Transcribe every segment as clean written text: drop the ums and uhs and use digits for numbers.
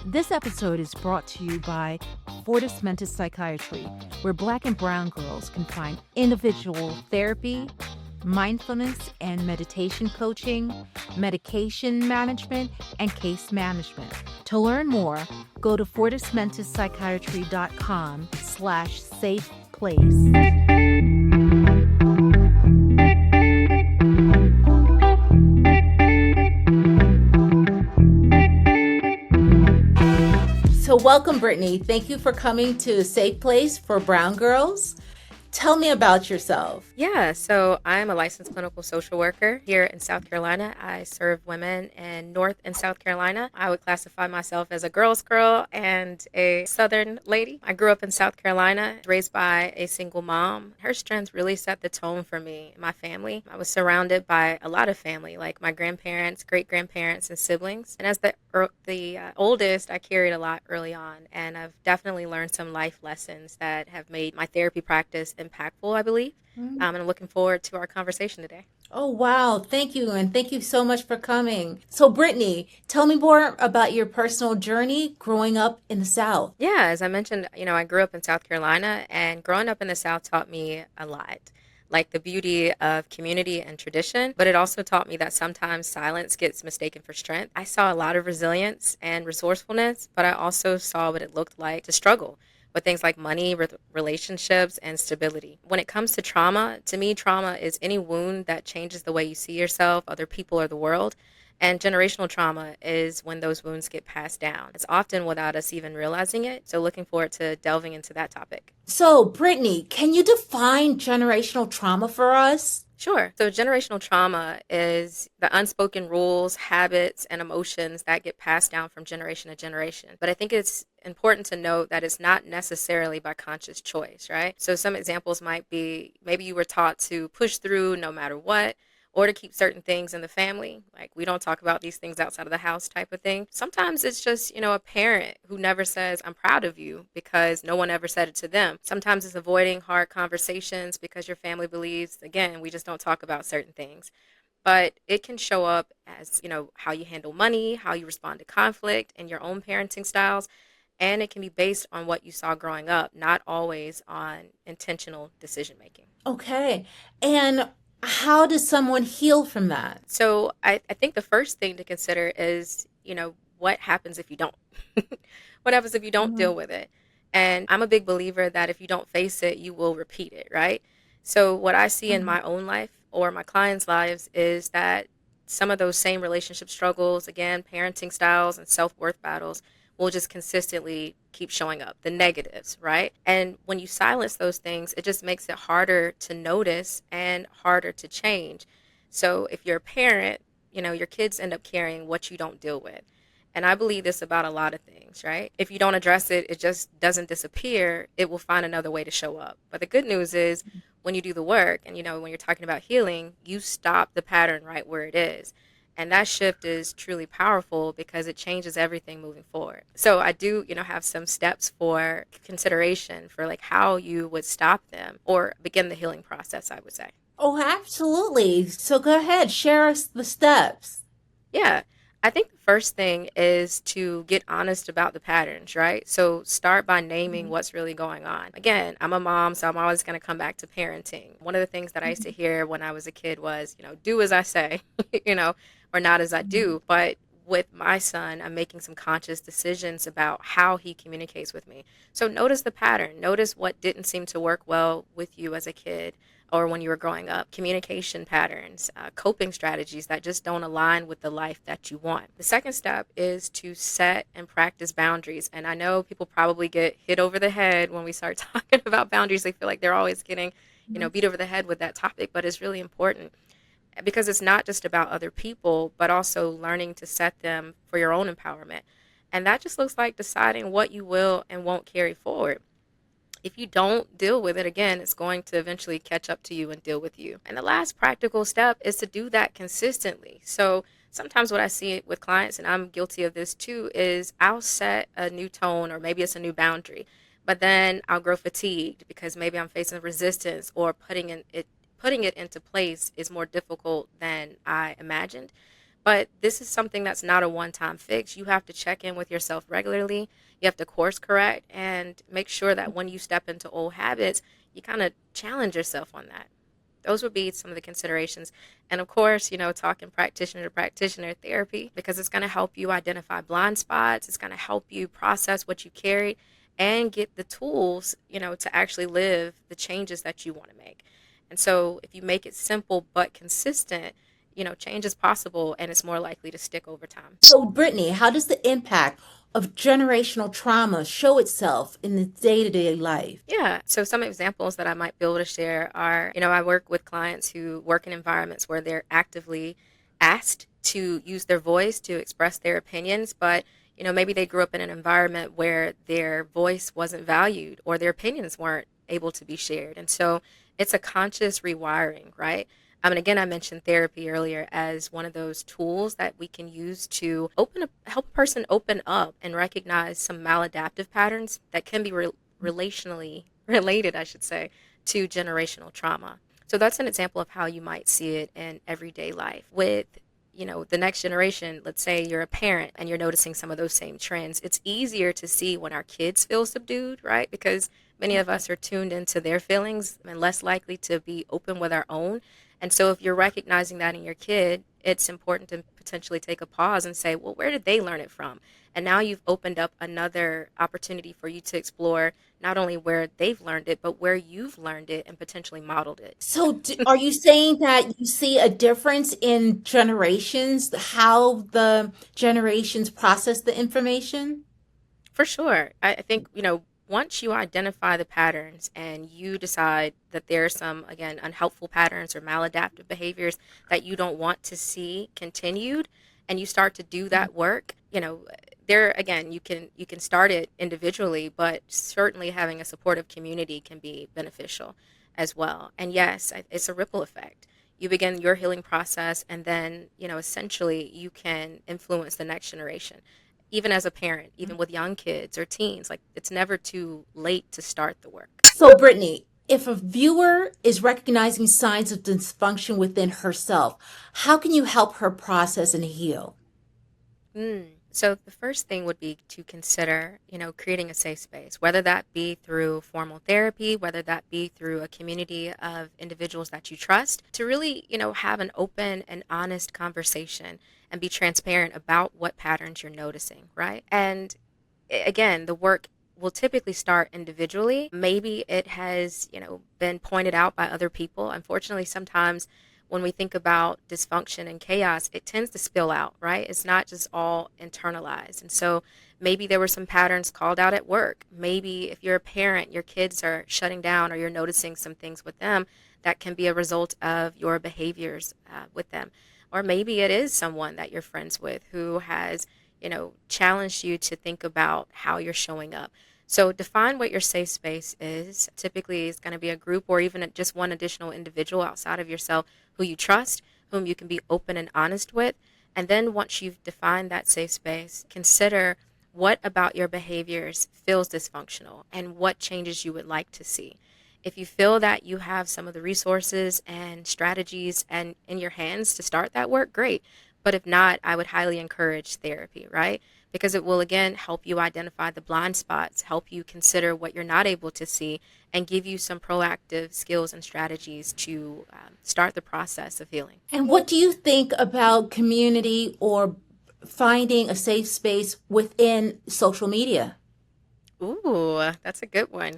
This episode is brought to you by Fortis Mentis Psychiatry, where Black and Brown girls can find individual therapy, mindfulness and meditation coaching, medication management, and case management. To learn more, go to fortismentispsychiatry.com/safe place. So welcome, Brittany. Thank you for coming to a safe place for brown girls. Tell me about yourself. Yeah, so I'm a licensed clinical social worker here in South Carolina. I serve women in North and South Carolina. I would classify myself as a girl's girl and a Southern lady. I grew up in South Carolina, raised by a single mom. Her strength really set the tone for me and my family. I was surrounded by a lot of family, like my grandparents, great-grandparents, and siblings. And as the oldest, I carried a lot early on, and I've definitely learned some life lessons that have made my therapy practice impactful, I believe. And I'm looking forward to our conversation today. Oh, wow. Thank you. And thank you so much for coming. So, Brittany, tell me more about your personal journey growing up in the South. Yeah, as I mentioned, I grew up in South Carolina, and growing up in the South taught me a lot. Like the beauty of community and tradition, but it also taught me that sometimes silence gets mistaken for strength. I saw a lot of resilience and resourcefulness, but I also saw what it looked like to struggle with things like money, relationships, and stability. When it comes to trauma, to me, trauma is any wound that changes the way you see yourself, other people, or the world. And generational trauma is when those wounds get passed down. It's often without us even realizing it. So looking forward to delving into that topic. So, Brittany, can you define generational trauma for us? Sure. So generational trauma is the unspoken rules, habits, and emotions that get passed down from generation to generation. But I think it's important to note that it's not necessarily by conscious choice, right? So some examples might be maybe you were taught to push through no matter what, or to keep certain things in the family. Like, we don't talk about these things outside of the house type of thing. Sometimes it's just, a parent who never says, I'm proud of you, because no one ever said it to them. Sometimes it's avoiding hard conversations because your family believes, again, we just don't talk about certain things. But it can show up as, how you handle money, how you respond to conflict, and your own parenting styles. And it can be based on what you saw growing up, not always on intentional decision making. Okay. And how does someone heal from that? So I think the first thing to consider is, what happens if you don't? What happens if you don't deal with it? And I'm a big believer that if you don't face it, you will repeat it, right? So what I see in my own life or my clients' lives is that some of those same relationship struggles, again, parenting styles and self-worth battles, will just consistently keep showing up, the negatives, right? And when you silence those things, it just makes it harder to notice and harder to change. So if you're a parent, your kids end up carrying what you don't deal with. And I believe this about a lot of things, right? If you don't address it, it just doesn't disappear. It will find another way to show up. But the good news is when you do the work and, when you're talking about healing, you stop the pattern right where it is. And that shift is truly powerful because it changes everything moving forward. So I do, have some steps for consideration for like how you would stop them or begin the healing process, I would say. Oh, absolutely. So go ahead, share us the steps. Yeah. I think the first thing is to get honest about the patterns, right? So start by naming what's really going on. Again, I'm a mom, so I'm always going to come back to parenting. One of the things that I used to hear when I was a kid was, do as I say, or not as I do. But with my son, I'm making some conscious decisions about how he communicates with me. So notice the pattern. Notice what didn't seem to work well with you as a kid or when you were growing up. Communication patterns, coping strategies that just don't align with the life that you want. The second step is to set and practice boundaries. And I know people probably get hit over the head when we start talking about boundaries. They feel like they're always getting, beat over the head with that topic, but it's really important. Because it's not just about other people, but also learning to set them for your own empowerment. And that just looks like deciding what you will and won't carry forward. If you don't deal with it, again, it's going to eventually catch up to you and deal with you. And the last practical step is to do that consistently. So sometimes what I see with clients, and I'm guilty of this too, is I'll set a new tone or maybe it's a new boundary, but then I'll grow fatigued because maybe I'm facing resistance or putting it into place is more difficult than I imagined. But this is something that's not a one-time fix. You have to check in with yourself regularly. You have to course correct and make sure that when you step into old habits, you kind of challenge yourself on that. Those would be some of the considerations. And of course, talking practitioner to practitioner therapy, because it's going to help you identify blind spots. It's going to help you process what you carry and get the tools, to actually live the changes that you want to make. And so if you make it simple but consistent, change is possible and it's more likely to stick over time. So, Brittany, how does the impact of generational trauma show itself in the day to day life? Yeah. So some examples that I might be able to share are, I work with clients who work in environments where they're actively asked to use their voice to express their opinions, but maybe they grew up in an environment where their voice wasn't valued or their opinions weren't able to be shared. And so it's a conscious rewiring, right? And again, I mentioned therapy earlier as one of those tools that we can use to help a person open up and recognize some maladaptive patterns that can be relationally related, I should say, to generational trauma. So that's an example of how you might see it in everyday life. With, the next generation, let's say you're a parent and you're noticing some of those same trends, it's easier to see when our kids feel subdued, right? Because many of us are tuned into their feelings and less likely to be open with our own. And so if you're recognizing that in your kid, it's important to potentially take a pause and say, well, where did they learn it from? And now you've opened up another opportunity for you to explore not only where they've learned it, but where you've learned it and potentially modeled it. So, are you saying that you see a difference in generations, how the generations process the information? For sure. I think, once you identify the patterns and you decide that there are some, again, unhelpful patterns or maladaptive behaviors that you don't want to see continued, and you start to do that work, there again, you can start it individually, but certainly having a supportive community can be beneficial as well. And yes, it's a ripple effect. You begin your healing process, and then, essentially you can influence the next generation even as a parent, even with young kids or teens. Like, it's never too late to start the work. So, Brittany, if a viewer is recognizing signs of dysfunction within herself, how can you help her process and heal? So the first thing would be to consider, creating a safe space, whether that be through formal therapy, whether that be through a community of individuals that you trust, to really, have an open and honest conversation and be transparent about what patterns you're noticing, right? And again, the work will typically start individually. Maybe it has, been pointed out by other people. Unfortunately, sometimes when we think about dysfunction and chaos, it tends to spill out, right? It's not just all internalized. And so maybe there were some patterns called out at work. Maybe if you're a parent, your kids are shutting down or you're noticing some things with them that can be a result of your behaviors with them. Or maybe it is someone that you're friends with who has, challenged you to think about how you're showing up. So define what your safe space is. Typically, it's going to be a group or even just one additional individual outside of yourself who you trust, whom you can be open and honest with. And then once you've defined that safe space, consider what about your behaviors feels dysfunctional and what changes you would like to see. If you feel that you have some of the resources and strategies and in your hands to start that work, great. But if not, I would highly encourage therapy, right? Because it will again help you identify the blind spots, help you consider what you're not able to see, and give you some proactive skills and strategies to start the process of healing. And what do you think about community or finding a safe space within social media? Ooh, that's a good one.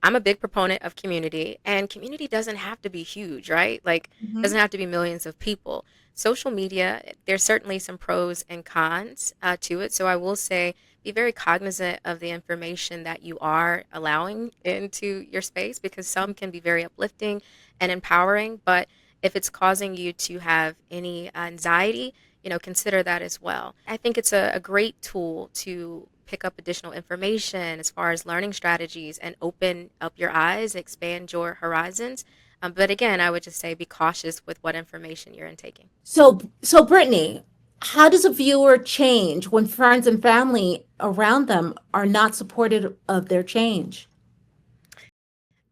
I'm a big proponent of community, and community doesn't have to be huge, right? Like, doesn't have to be millions of people. Social media, there's certainly some pros and cons to it. So I will say be very cognizant of the information that you are allowing into your space because some can be very uplifting and empowering. But if it's causing you to have any anxiety, consider that as well. I think it's a great tool to pick up additional information as far as learning strategies and open up your eyes, expand your horizons. But again, I would just say be cautious with what information you're intaking. So, Brittany, how does a viewer change when friends and family around them are not supportive of their change?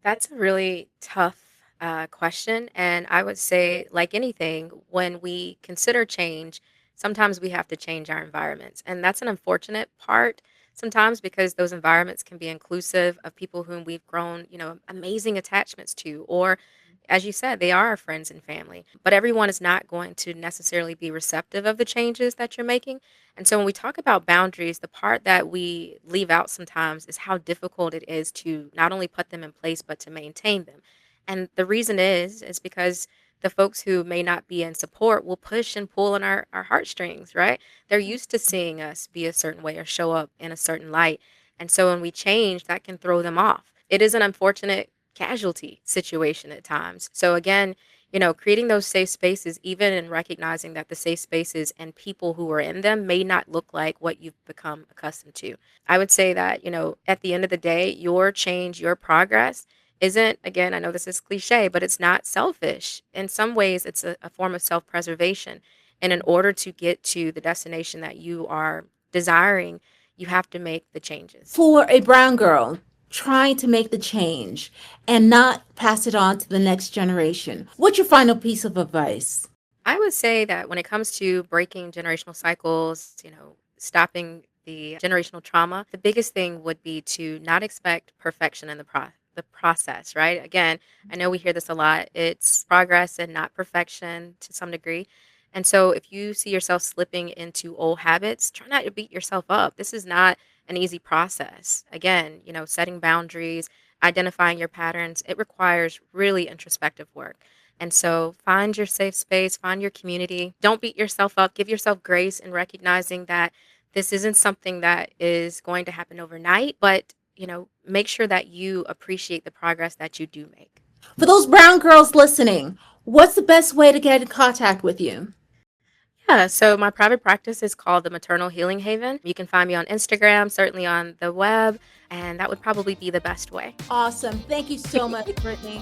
That's a really tough question. And I would say, like anything, when we consider change, sometimes we have to change our environments. And that's an unfortunate part sometimes because those environments can be inclusive of people whom we've grown, amazing attachments to, or as you said, they are our friends and family. But everyone is not going to necessarily be receptive of the changes that you're making. And so when we talk about boundaries, the part that we leave out sometimes is how difficult it is to not only put them in place, but to maintain them. And the reason is because the folks who may not be in support will push and pull on our heartstrings, right? They're used to seeing us be a certain way or show up in a certain light. And so when we change, that can throw them off. It is an unfortunate casualty situation at times. So again, creating those safe spaces, even in recognizing that the safe spaces and people who are in them may not look like what you've become accustomed to. I would say that, at the end of the day, your change, your progress isn't, again, I know this is cliche, but it's not selfish. In some ways, it's a form of self preservation. And in order to get to the destination that you are desiring, you have to make the changes. For a brown girl trying to make the change and not pass it on to the next generation, what's your final piece of advice? I would say that when it comes to breaking generational cycles, stopping the generational trauma, the biggest thing would be to not expect perfection in the process, right? Again, I know we hear this a lot. It's progress and not perfection to some degree. And so if you see yourself slipping into old habits, try not to beat yourself up. This is not an easy process. Again, setting boundaries, identifying your patterns, it requires really introspective work. And so find your safe space, find your community. Don't beat yourself up. Give yourself grace in recognizing that this isn't something that is going to happen overnight, but make sure that you appreciate the progress that you do make. For those brown girls listening, what's the best way to get in contact with you? Yeah, so my private practice is called the Maternal Healing Haven. You can find me on Instagram, certainly on the web, and that would probably be the best way. Awesome. Thank you so much, Brittany.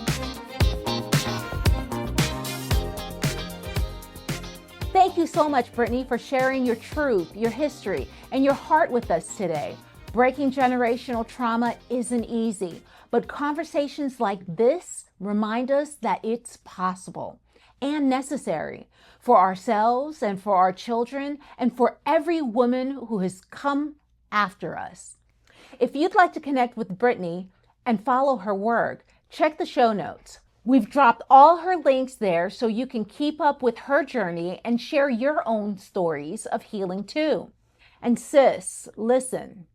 Thank you so much, Brittany, for sharing your truth, your history, and your heart with us today. Breaking generational trauma isn't easy, but conversations like this remind us that it's possible and necessary for ourselves and for our children and for every woman who has come after us. If you'd like to connect with Brittany and follow her work, check the show notes. We've dropped all her links there so you can keep up with her journey and share your own stories of healing too. And sis, listen.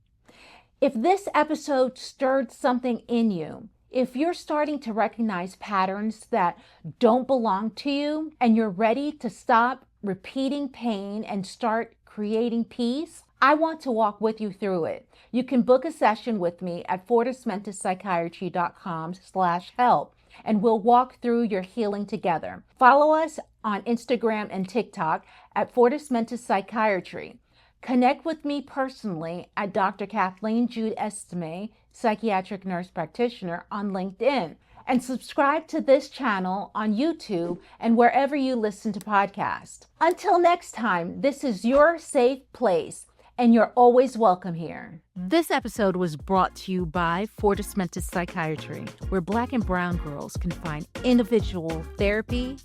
If this episode stirred something in you, if you're starting to recognize patterns that don't belong to you and you're ready to stop repeating pain and start creating peace, I want to walk with you through it. You can book a session with me at fortismentespsychiatry.com/help and we'll walk through your healing together. Follow us on Instagram and TikTok at Fortis Mentis Psychiatry. Connect with me personally at Dr. Kathleen Jude Estime, psychiatric nurse practitioner, on LinkedIn. And subscribe to this channel on YouTube and wherever you listen to podcasts. Until next time, this is your safe place, and you're always welcome here. This episode was brought to you by Fortis Mentis Psychiatry, where Black and brown girls can find individual therapy,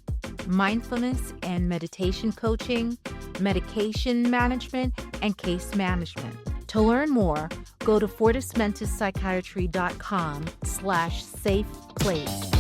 mindfulness and meditation coaching, medication management, and case management. To learn more, go to fortismentespsychiatry.com/safe place.